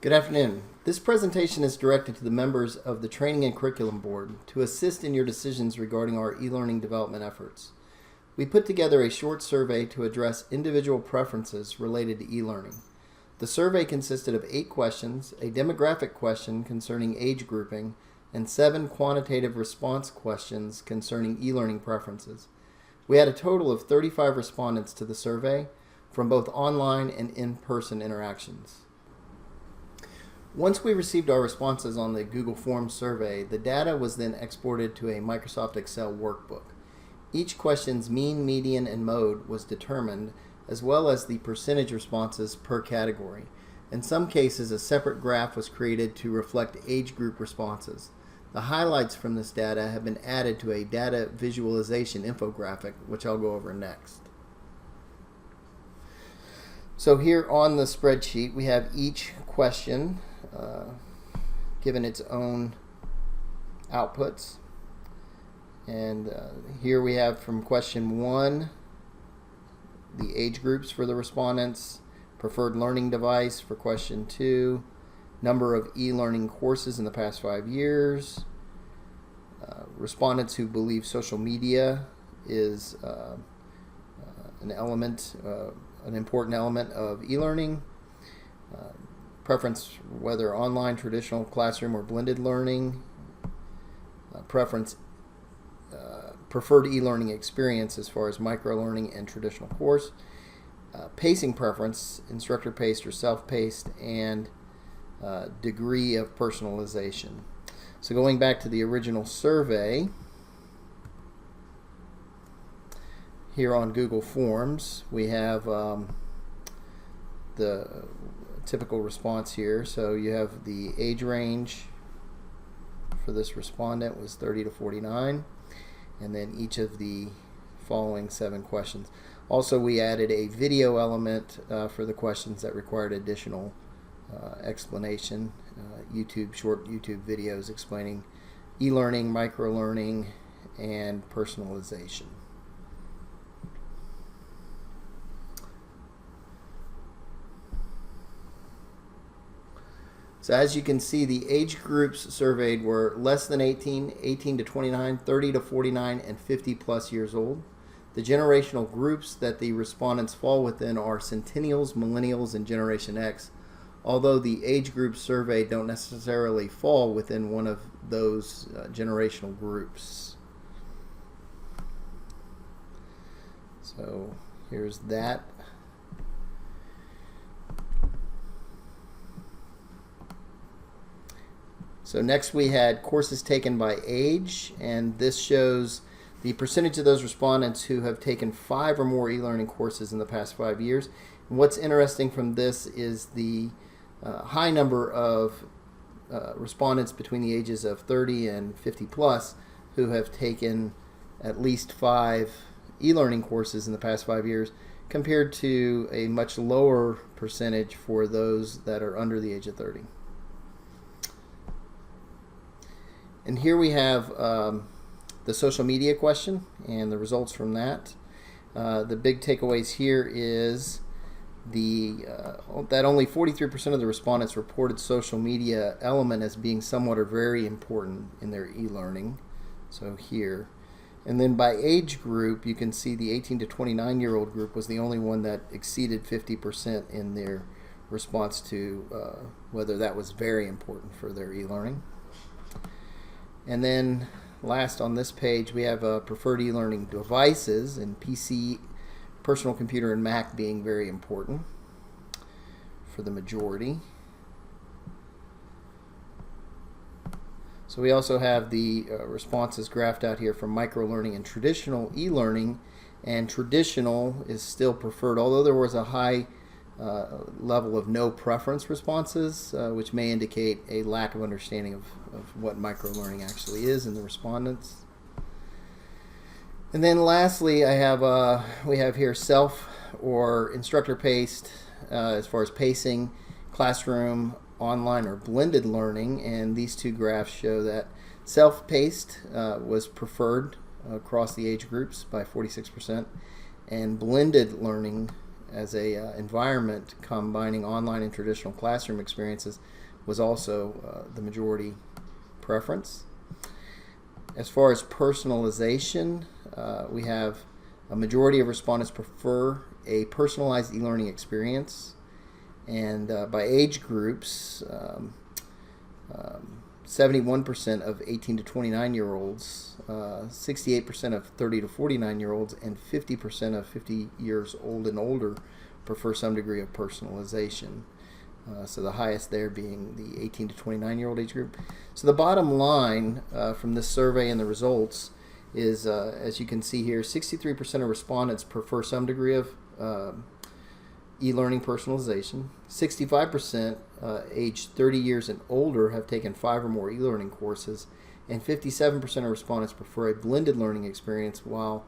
Good afternoon. This presentation is directed to the members of the Training and Curriculum Board to assist in your decisions regarding our e-learning development efforts. We put together a short survey to address individual preferences related to e-learning. The survey consisted of 8 questions, a demographic question concerning age grouping, and 7 quantitative response questions concerning e-learning preferences. We had a total of 35 respondents to the survey from both online and in-person interactions. Once we received our responses on the Google Forms survey, the data was then exported to a Microsoft Excel workbook. Each question's mean, median, and mode was determined, as well as the percentage responses per category. In some cases, a separate graph was created to reflect age group responses. The highlights from this data have been added to a data visualization infographic, which I'll go over next. So here on the spreadsheet, we have each question given its own outputs. And here we have from question 1, the age groups for the respondents, preferred learning device for question 2, number of e-learning courses in the past 5 years, respondents who believe social media is an important element of e-learning, preference whether online, traditional, classroom, or blended learning, preferred e-learning experience as far as micro-learning and traditional course, pacing preference, instructor-paced or self-paced, and degree of personalization. So going back to the original survey, here on Google Forms, we have the typical response here. So you have the age range for this respondent was 30 to 49, and then each of the following 7 questions. Also, we added a video element for the questions that required additional explanation, short YouTube videos explaining e-learning, micro-learning, and personalization. So as you can see, the age groups surveyed were less than 18, 18 to 29, 30 to 49, and 50 plus years old. The generational groups that the respondents fall within are Centennials, Millennials, and Generation X, although the age groups surveyed don't necessarily fall within one of those generational groups. So here's that. So next we had courses taken by age, and this shows the percentage of those respondents who have taken 5 or more e-learning courses in the past 5 years. And what's interesting from this is the high number of respondents between the ages of 30 and 50 plus who have taken at least 5 e-learning courses in the past 5 years, compared to a much lower percentage for those that are under the age of 30. And here we have the social media question and the results from that. The big takeaways here is that only 43% of the respondents reported social media element as being somewhat or very important in their e-learning. So here. And then by age group, you can see the 18 to 29-year-old group was the only one that exceeded 50% in their response to whether that was very important for their e-learning. And then last on this page, we have preferred e-learning devices, and PC, personal computer, and Mac being very important for the majority. So we also have the responses graphed out here from micro-learning and traditional e-learning, and traditional is still preferred, although there was a high level of no preference responses, which may indicate a lack of understanding of what micro-learning actually is in the respondents. And then lastly, we have here self or instructor-paced as far as pacing, classroom, online, or blended learning, and these 2 graphs show that self-paced was preferred across the age groups by 46%, and blended learning as a environment combining online and traditional classroom experiences was also the majority preference. As far as personalization, we have a majority of respondents prefer a personalized e-learning experience, and by age groups, 71% of 18 to 29-year-olds, 68% of 30 to 49-year-olds, and 50% of 50 years old and older prefer some degree of personalization. So the highest there being the 18 to 29-year-old age group. So the bottom line from this survey and the results is, as you can see here, 63% of respondents prefer some degree of e-learning personalization. 65% aged 30 years and older have taken 5 or more e-learning courses, and 57% of respondents prefer a blended learning experience, while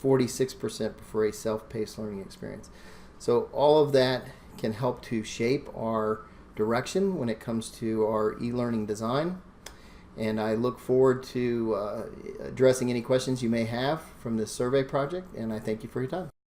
46% prefer a self-paced learning experience. So all of that can help to shape our direction when it comes to our e-learning design, and I look forward to addressing any questions you may have from this survey project, and I thank you for your time.